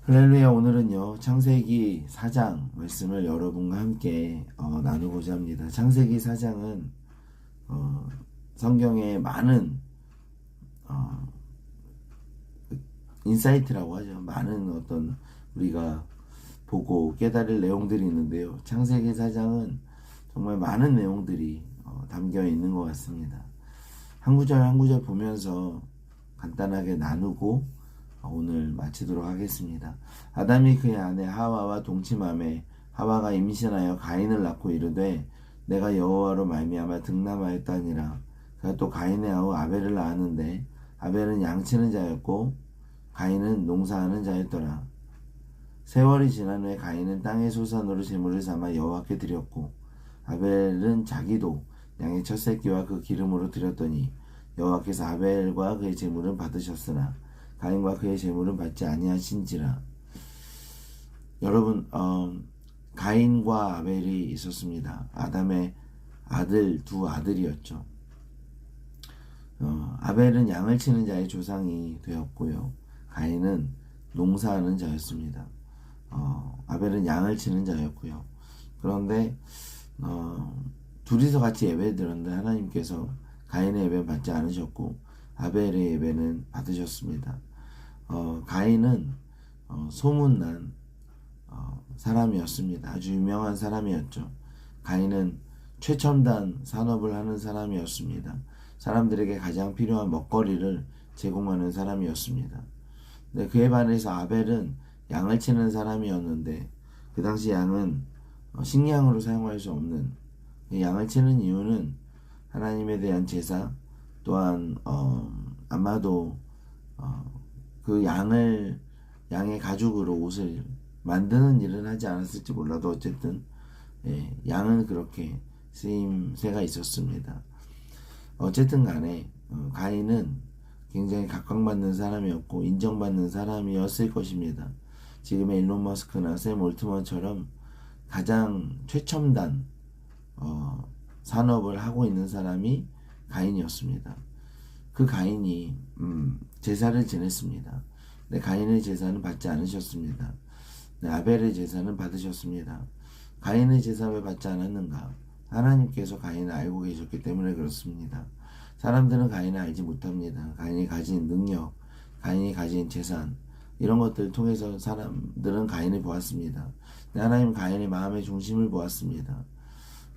할렐루야. 오늘은요 창세기 4장 말씀을 여러분과 함께 나누고자 합니다. 창세기 4장은 성경에 많은 인사이트라고 하죠. 많은 어떤 우리가 보고 깨달을 내용들이 있는데요. 창세기 4장은 정말 많은 내용들이 담겨 있는 것 같습니다. 한 구절 한 구절 보면서 간단하게 나누고 오늘 마치도록 하겠습니다. 아담이 그의 아내 하와와 동침하매 하와가 임신하여 가인을 낳고 이르되 내가 여호와로 말미암아 득남하였다니라. 그가 또 가인의 아우 아벨을 낳았는데 아벨은 양치는 자였고 가인은 농사하는 자였더라. 세월이 지난 후에 가인은 땅의 소산으로 제물을 삼아 여호와께 드렸고 아벨은 자기도 양의 첫 새끼와 그 기름으로 드렸더니 여호와께서 아벨과 그의 제물은 받으셨으나 가인과 그의 제물은 받지 아니하신지라. 여러분, 가인과 아벨이 있었습니다. 아담의 두 아들이었죠. 아벨은 양을 치는 자의 조상이 되었고요. 가인은 농사하는 자였습니다. 아벨은 양을 치는 자였고요. 그런데 둘이서 같이 예배 드렸는데 하나님께서 가인의 예배는 받지 않으셨고 아벨의 예배는 받으셨습니다. 가인은 소문난 사람이었습니다. 아주 유명한 사람이었죠. 가인은 최첨단 산업을 하는 사람이었습니다. 사람들에게 가장 필요한 먹거리를 제공하는 사람이었습니다. 네, 그에 반해서 아벨은 양을 치는 사람이었는데 그 당시 양은 식량으로 사용할 수 없는, 양을 치는 이유는 하나님에 대한 제사, 또한 아마도 그 양의 가죽으로 옷을 만드는 일은 하지 않았을지 몰라도 어쨌든 양은 그렇게 쓰임새가 있었습니다. 어쨌든 간에 가인은 굉장히 각광받는 사람이었고 인정받는 사람이었을 것입니다. 지금의 일론 머스크나 샘 올트먼처럼 가장 최첨단 산업을 하고 있는 사람이 가인이었습니다. 그 가인이 제사를 지냈습니다. 네, 가인의 제사는 받지 않으셨습니다. 네, 아벨의 제사는 받으셨습니다. 가인의 제사 왜 받지 않았는가? 하나님께서 가인을 알고 계셨기 때문에 그렇습니다. 사람들은 가인을 알지 못합니다. 가인이 가진 능력, 가인이 가진 재산, 이런 것들을 통해서 사람들은 가인을 보았습니다. 네, 하나님은 가인의 마음의 중심을 보았습니다.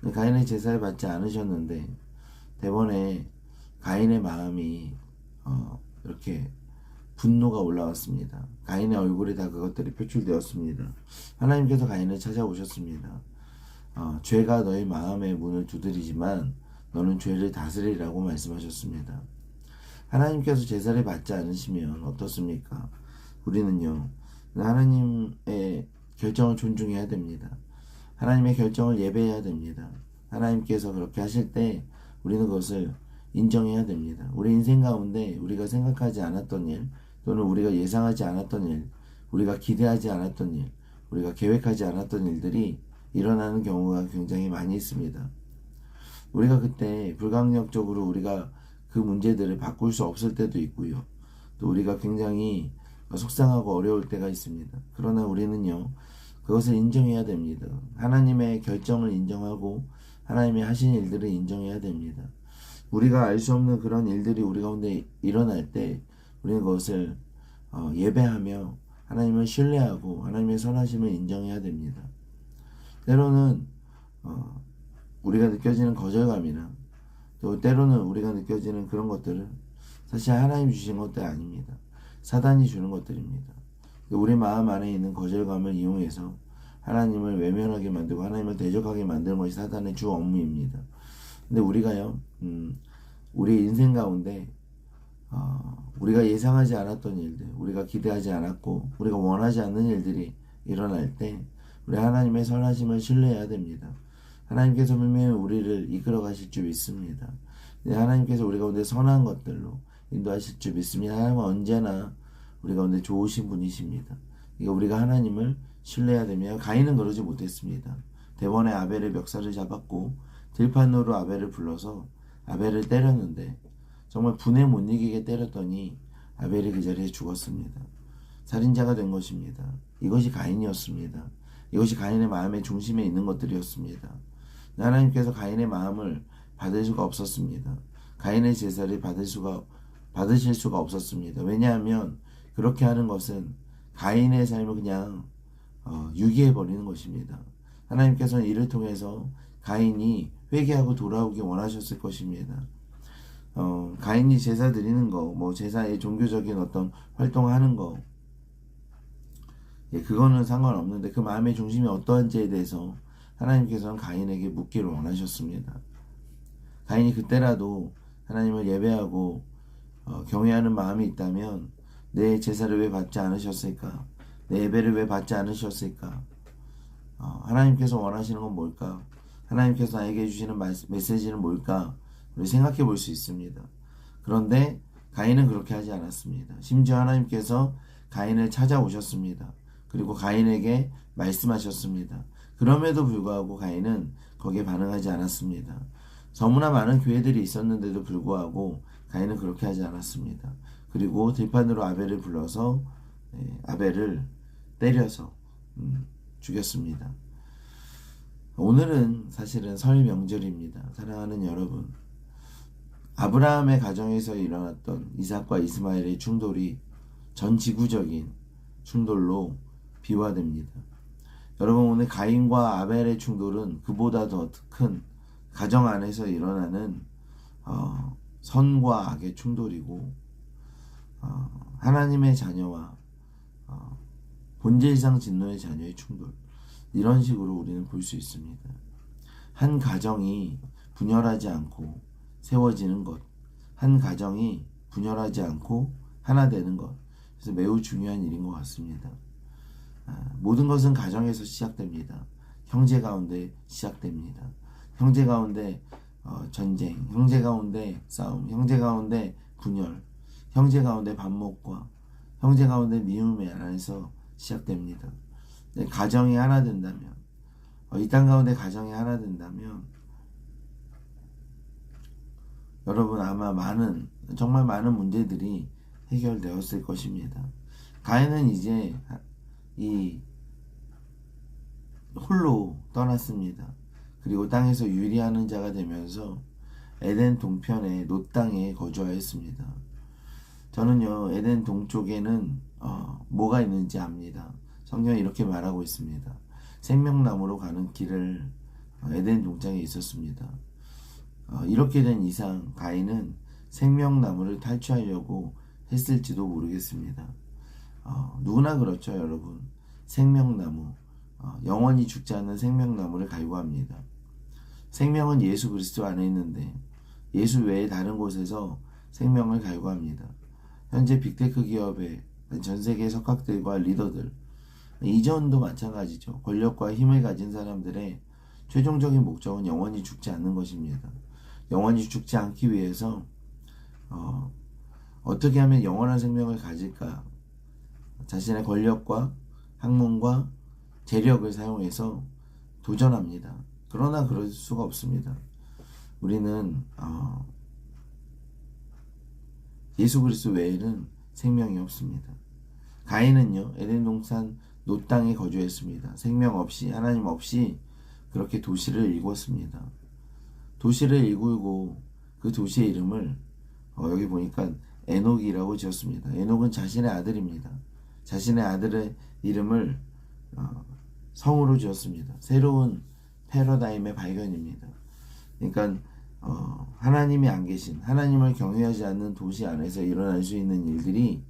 네, 가인의 제사를 받지 않으셨는데 대번에 가인의 마음이 이렇게 분노가 올라왔습니다. 가인의 얼굴에 다 그것들이 표출되었습니다. 하나님께서 가인을 찾아오셨습니다. 죄가 너의 마음의 문을 두드리지만 너는 죄를 다스리라고 말씀하셨습니다. 하나님께서 제사를 받지 않으시면 어떻습니까? 우리는요, 하나님의 결정을 존중해야 됩니다. 하나님의 결정을 예배해야 됩니다. 하나님께서 그렇게 하실 때 우리는 그것을 인정해야 됩니다. 우리 인생 가운데 우리가 생각하지 않았던 일, 또는 우리가 예상하지 않았던 일, 우리가 기대하지 않았던 일, 우리가 계획하지 않았던 일들이 일어나는 경우가 굉장히 많이 있습니다. 우리가 그때 불강력적으로 우리가 그 문제들을 바꿀 수 없을 때도 있고요. 또 우리가 굉장히 속상하고 어려울 때가 있습니다. 그러나 우리는요, 그것을 인정해야 됩니다. 하나님의 결정을 인정하고 하나님이 하신 일들을 인정해야 됩니다. 우리가 알 수 없는 그런 일들이 우리 가운데 일어날 때 우리는 그것을 예배하며 하나님을 신뢰하고 하나님의 선하심을 인정해야 됩니다. 때로는 우리가 느껴지는 거절감이나 또 때로는 우리가 느껴지는 그런 것들은 사실 하나님 주신 것들이 아닙니다. 사단이 주는 것들입니다. 우리 마음 안에 있는 거절감을 이용해서 하나님을 외면하게 만들고 하나님을 대적하게 만드는 것이 사단의 주 업무입니다. 근데 우리가요, 우리 인생 가운데 우리가 예상하지 않았던 일들, 우리가 기대하지 않았고 우리가 원하지 않는 일들이 일어날 때 우리 하나님의 선하심을 신뢰해야 됩니다. 하나님께서 분명히 우리를 이끌어 가실 줄 믿습니다. 하나님께서 우리 가운데 선한 것들로 인도하실 줄 믿습니다. 하나님은 언제나 우리 가운데 좋으신 분이십니다. 그러니까 우리가 하나님을 신뢰해야 됩니다. 가인은 그러지 못했습니다. 대번에 아벨의 멱살을 잡았고 들판으로 아벨을 불러서 아벨을 때렸는데 정말 분에 못 이기게 때렸더니 아벨이 그 자리에 죽었습니다. 살인자가 된 것입니다. 이것이 가인이었습니다. 이것이 가인의 마음의 중심에 있는 것들이었습니다. 하나님께서 가인의 마음을 받을 수가 없었습니다. 가인의 제사를 받으실 수가 없었습니다. 왜냐하면 그렇게 하는 것은 가인의 삶을 그냥 유기해버리는 것입니다. 하나님께서는 이를 통해서 가인이 회개하고 돌아오기 원하셨을 것입니다. 가인이 제사 드리는 거, 제사의 종교적인 어떤 활동하는 거, 그거는 상관없는데 그 마음의 중심이 어떠한지에 대해서 하나님께서는 가인에게 묻기를 원하셨습니다. 가인이 그때라도 하나님을 예배하고 경외하는 마음이 있다면 내 제사를 왜 받지 않으셨을까? 내 예배를 왜 받지 않으셨을까? 하나님께서 원하시는 건 뭘까? 하나님께서 나에게 주시는 메시지는 뭘까? 우리 생각해 볼 수 있습니다. 그런데 가인은 그렇게 하지 않았습니다. 심지어 하나님께서 가인을 찾아오셨습니다. 그리고 가인에게 말씀하셨습니다. 그럼에도 불구하고 가인은 거기에 반응하지 않았습니다. 너무나 많은 교회들이 있었는데도 불구하고 가인은 그렇게 하지 않았습니다. 그리고 들판으로 아벨을 불러서 아벨을 때려서 죽였습니다. 오늘은 사실은 설 명절입니다. 사랑하는 여러분, 아브라함의 가정에서 일어났던 이삭과 이스마엘의 충돌이 전 지구적인 충돌로 비화됩니다. 여러분, 오늘 가인과 아벨의 충돌은 그보다 더 큰 가정 안에서 일어나는 선과 악의 충돌이고, 하나님의 자녀와 본질상 진노의 자녀의 충돌, 이런 식으로 우리는 볼 수 있습니다. 한 가정이 분열하지 않고 세워지는 것, 한 가정이 분열하지 않고 하나 되는 것, 그래서 매우 중요한 일인 것 같습니다. 모든 것은 가정에서 시작됩니다. 형제 가운데 시작됩니다. 형제 가운데 전쟁, 형제 가운데 싸움, 형제 가운데 분열, 형제 가운데 반목과 형제 가운데 미움의 안에서 시작됩니다. 가정이 하나 된다면, 이 땅 가운데 가정이 하나 된다면 여러분 아마 정말 많은 문제들이 해결되었을 것입니다. 가인은 이제 홀로 떠났습니다. 그리고 땅에서 유리하는 자가 되면서 에덴 동편의 놋 땅에 거주하였습니다. 저는요, 에덴 동쪽에는 뭐가 있는지 압니다. 성경이 이렇게 말하고 있습니다. 생명나무로 가는 길을 에덴 동장에 있었습니다. 이렇게 된 이상 가인은 생명나무를 탈취하려고 했을지도 모르겠습니다. 누구나 그렇죠, 여러분. 생명나무, 영원히 죽지 않는 생명나무를 갈구합니다. 생명은 예수 그리스도 안에 있는데 예수 외에 다른 곳에서 생명을 갈구합니다. 현재 빅테크 기업의 전 세계 석학들과 리더들, 이전도 마찬가지죠. 권력과 힘을 가진 사람들의 최종적인 목적은 영원히 죽지 않는 것입니다. 영원히 죽지 않기 위해서 어떻게 하면 영원한 생명을 가질까? 자신의 권력과 학문과 재력을 사용해서 도전합니다. 그러나 그럴 수가 없습니다. 우리는 예수 그리스도 외에는 생명이 없습니다. 가인은요, 에덴 동산 놋 땅에 거주했습니다. 생명 없이, 하나님 없이 그렇게 도시를 일궜습니다. 도시를 일구고 그 도시의 이름을 여기 보니까 에녹이라고 지었습니다. 에녹은 자신의 아들입니다. 자신의 아들의 이름을 성으로 지었습니다. 새로운 패러다임의 발견입니다. 그러니까 하나님이 안 계신, 하나님을 경외하지 않는 도시 안에서 일어날 수 있는 일들이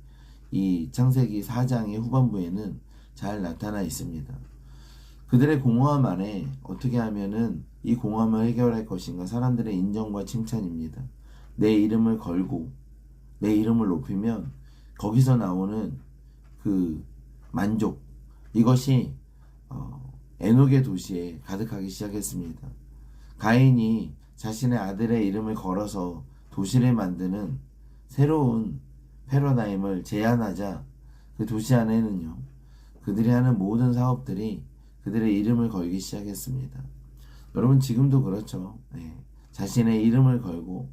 이 창세기 4장의 후반부에는 잘 나타나 있습니다. 그들의 공허함 안에 어떻게 하면은 이 공허함을 해결할 것인가? 사람들의 인정과 칭찬입니다. 내 이름을 걸고 내 이름을 높이면 거기서 나오는 그 만족, 이것이 에녹의 도시에 가득하기 시작했습니다. 가인이 자신의 아들의 이름을 걸어서 도시를 만드는 새로운 패러다임을 제안하자 그 도시 안에는요, 그들이 하는 모든 사업들이 그들의 이름을 걸기 시작했습니다. 여러분 지금도 그렇죠. 자신의 이름을 걸고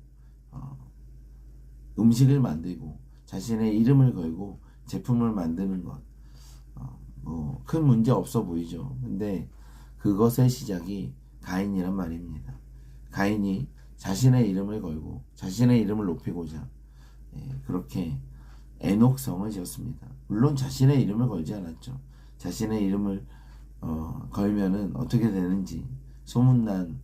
음식을 만들고 자신의 이름을 걸고 제품을 만드는 것, 뭐 큰 문제 없어 보이죠. 근데 그것의 시작이 가인이란 말입니다. 가인이 자신의 이름을 걸고 자신의 이름을 높이고자 그렇게 에녹성을 지었습니다. 물론 자신의 이름을 걸지 않았죠. 자신의 이름을 걸면은 어떻게 되는지 소문난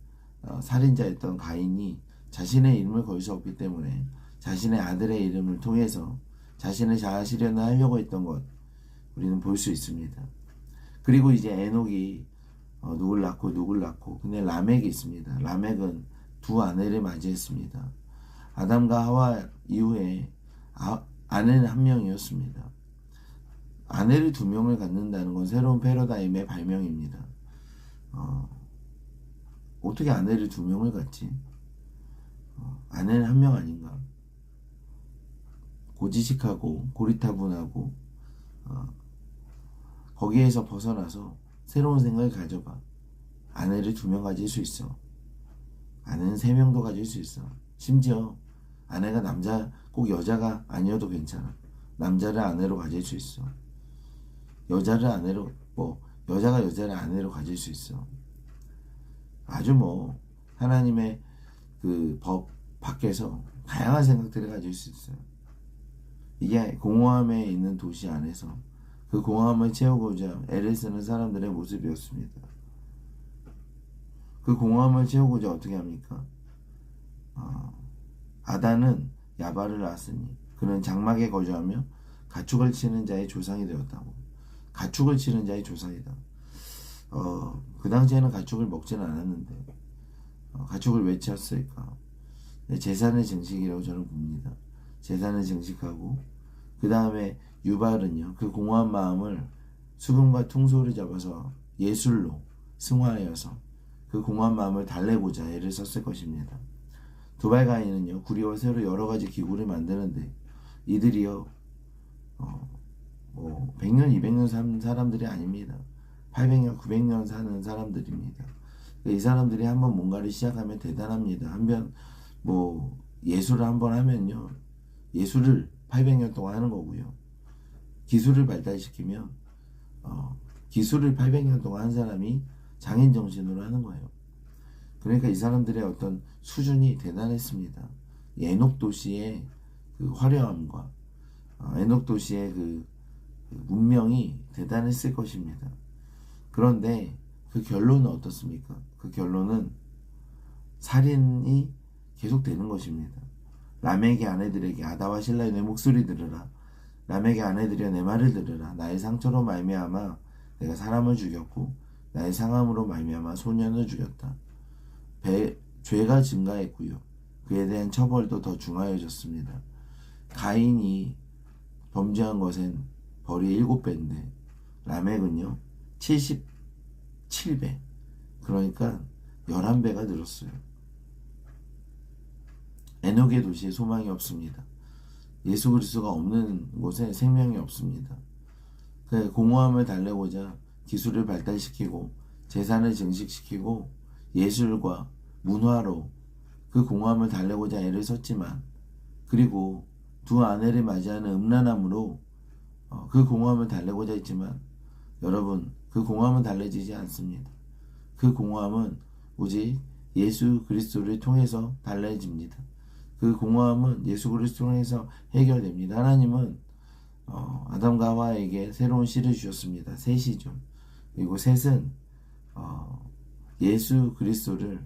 살인자였던 가인이 자신의 이름을 걸 수 없기 때문에 자신의 아들의 이름을 통해서 자신의 자아 실현을 하려고 했던 것 우리는 볼 수 있습니다. 그리고 이제 에녹이 누굴 낳고 근데 라멕이 있습니다. 라멕은 두 아내를 맞이했습니다. 아담과 하와 이후에 아내는 한 명이었습니다. 아내를 두 명을 갖는다는 건 새로운 패러다임의 발명입니다. 어떻게 아내를 두 명을 갖지? 아내는 한 명 아닌가? 고지식하고 고리타분하고 거기에서 벗어나서 새로운 생각을 가져봐. 아내를 두 명 가질 수 있어. 아내는 세 명도 가질 수 있어. 심지어 아내가 꼭 여자가 아니어도 괜찮아. 남자를 아내로 가질 수 있어. 여자를 아내로, 여자가 여자를 아내로 가질 수 있어. 아주 하나님의 그 법 밖에서 다양한 생각들을 가질 수 있어요. 이게 공허함에 있는 도시 안에서 그 공허함을 채우고자 애를 쓰는 사람들의 모습이었습니다. 그 공허함을 채우고자 어떻게 합니까? 아단은 야발을 낳았으니 그는 장막에 거주하며 가축을 치는 자의 조상이 되었다고. 가축을 치는 자의 조상이다. 그 당시에는 가축을 먹지는 않았는데 가축을 왜 치었을까? 제사의 증식이라고 저는 봅니다. 제사는 증식하고 그 다음에 유발은요, 그 공허한 마음을 수금과 퉁소를 잡아서 예술로 승화하여서 그 공허한 마음을 달래고자 애를 썼을 것입니다. 두발가인은요, 구리와 쇠로 여러 가지 기구를 만드는데 이들이요 100년 200년 사는 사람들이 아닙니다. 800년 900년 사는 사람들입니다. 이 사람들이 한번 뭔가를 시작하면 대단합니다. 한번 예술을 한번 하면요, 예술을 800년 동안 하는 거고요. 기술을 발달시키면 기술을 800년 동안 한 사람이 장인 정신으로 하는 거예요. 그러니까 이 사람들의 어떤 수준이 대단했습니다. 에녹 도시의 그 화려함과 에녹 도시의 그 문명이 대단했을 것입니다. 그런데 그 결론은 어떻습니까? 그 결론은 살인이 계속되는 것입니다. 라멕의 아내들에게 아다와 실라의 내 목소리 들으라. 라멕의 아내들이여 내 말을 들으라. 나의 상처로 말미암아 내가 사람을 죽였고 나의 상함으로 말미암아 소년을 죽였다. 죄가 증가했고요. 그에 대한 처벌도 더 중하여졌습니다. 가인이 범죄한 것은 벌이 7배인데 라멕은요 77배, 그러니까 11배가 늘었어요. 에녹의 도시에 소망이 없습니다. 예수 그리스도가 없는 곳에 생명이 없습니다. 공허함을 달래고자 기술을 발달시키고 재산을 증식시키고 예술과 문화로 그 공허함을 달래고자 애를 썼지만, 그리고 두 아내를 맞이하는 음란함으로 그 공허함을 달래고자 했지만, 여러분, 그 공허함은 달래지지 않습니다. 그 공허함은 오직 예수 그리스도를 통해서 달래집니다. 그 공허함은 예수 그리스도를 통해서 해결됩니다. 하나님은 아담과 하와에게 새로운 씨를 주셨습니다. 셋이죠. 그리고 셋은 예수 그리스도를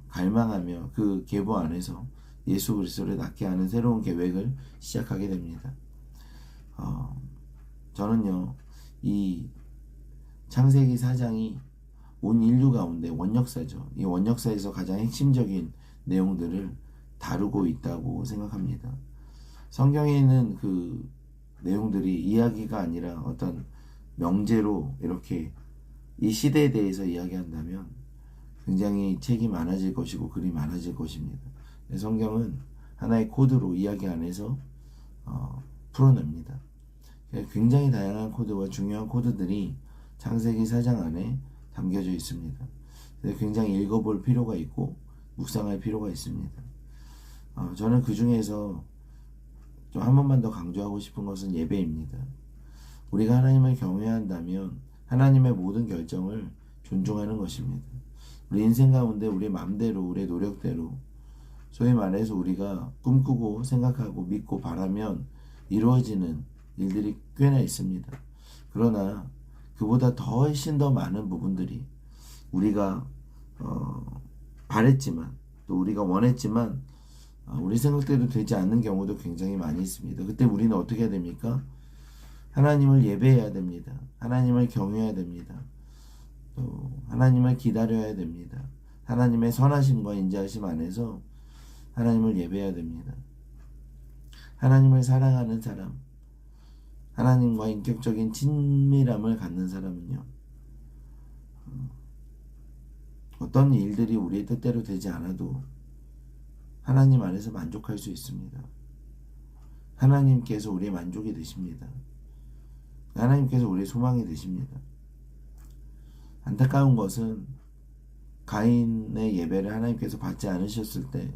갈망하며 그 계보 안에서 예수 그리스도를 낳게 하는 새로운 계획을 시작하게 됩니다. 저는요, 이 창세기 4장이 온 인류 가운데 원역사죠. 이 원역사에서 가장 핵심적인 내용들을 다루고 있다고 생각합니다. 성경에 있는 그 내용들이 이야기가 아니라 어떤 명제로 이렇게 이 시대에 대해서 이야기한다면 굉장히 책이 많아질 것이고 글이 많아질 것입니다. 성경은 하나의 코드로 이야기 안에서 풀어냅니다. 굉장히 다양한 코드와 중요한 코드들이 창세기 4장 안에 담겨져 있습니다. 굉장히 읽어볼 필요가 있고 묵상할 필요가 있습니다. 저는 그 중에서 좀 한 번만 더 강조하고 싶은 것은 예배입니다. 우리가 하나님을 경외한다면 하나님의 모든 결정을 존중하는 것입니다. 우리 인생 가운데 우리 마음대로 우리 노력대로 소위 말해서 우리가 꿈꾸고 생각하고 믿고 바라면 이루어지는 일들이 꽤나 있습니다. 그러나 그보다 훨씬 더 많은 부분들이 우리가 바랬지만 또 우리가 원했지만 우리 생각대로 되지 않는 경우도 굉장히 많이 있습니다. 그때 우리는 어떻게 해야 됩니까? 하나님을 예배해야 됩니다. 하나님을 경외해야 됩니다. 또 하나님을 기다려야 됩니다. 하나님의 선하심과 인자하심 안에서 하나님을 예배해야 됩니다. 하나님을 사랑하는 사람, 하나님과 인격적인 친밀함을 갖는 사람은요, 어떤 일들이 우리의 뜻대로 되지 않아도 하나님 안에서 만족할 수 있습니다. 하나님께서 우리의 만족이 되십니다. 하나님께서 우리의 소망이 되십니다. 안타까운 것은 가인의 예배를 하나님께서 받지 않으셨을 때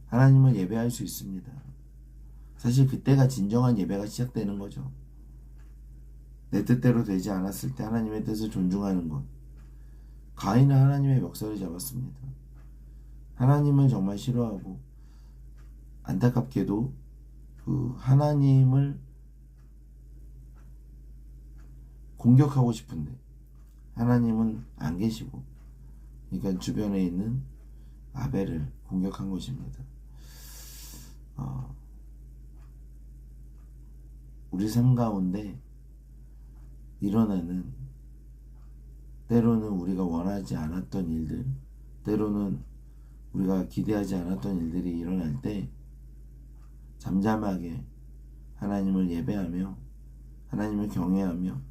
하나님을 예배할 수 있습니다. 사실 그때가 진정한 예배가 시작되는 거죠. 내 뜻대로 되지 않았을 때 하나님의 뜻을 존중하는 것. 가인은 하나님의 멱살을 잡았습니다. 하나님을 정말 싫어하고 안타깝게도 그 하나님을 공격하고 싶은데 하나님은 안 계시고, 그러니까 주변에 있는 아벨을 공격한 것입니다. 우리 삶 가운데 일어나는 때로는 우리가 원하지 않았던 일들, 때로는 우리가 기대하지 않았던 일들이 일어날 때 잠잠하게 하나님을 예배하며 하나님을 경외하며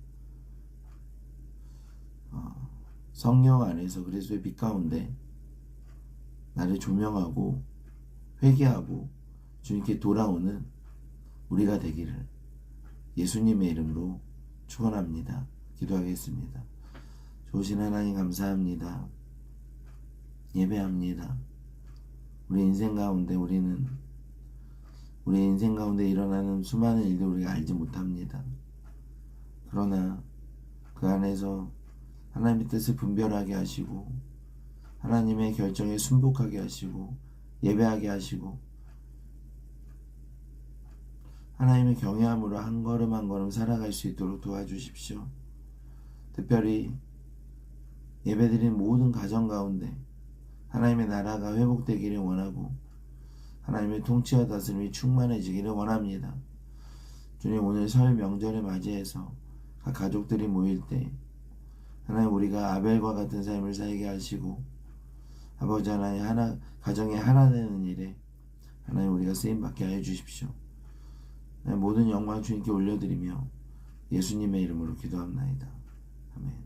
성령 안에서 그리스도의 빛 가운데 나를 조명하고 회개하고 주님께 돌아오는 우리가 되기를 예수님의 이름으로 축원합니다. 기도하겠습니다. 좋으신 하나님 감사합니다. 예배합니다. 우리 인생 가운데 우리 인생 가운데 일어나는 수많은 일들 우리가 알지 못합니다. 그러나 그 안에서 하나님의 뜻을 분별하게 하시고 하나님의 결정에 순복하게 하시고 예배하게 하시고 하나님의 경외함으로 한 걸음 한 걸음 살아갈 수 있도록 도와주십시오. 특별히 예배드린 모든 가정 가운데 하나님의 나라가 회복되기를 원하고 하나님의 통치와 다스림이 충만해지기를 원합니다. 주님, 오늘 설 명절을 맞이해서 각 가족들이 모일 때 하나님, 우리가 아벨과 같은 삶을 살게 하시고 아버지 하나님, 가정에 하나 되는 일에 하나님 우리가 쓰임받게 하여 주십시오. 모든 영광 주님께 올려드리며 예수님의 이름으로 기도합나이다. 아멘.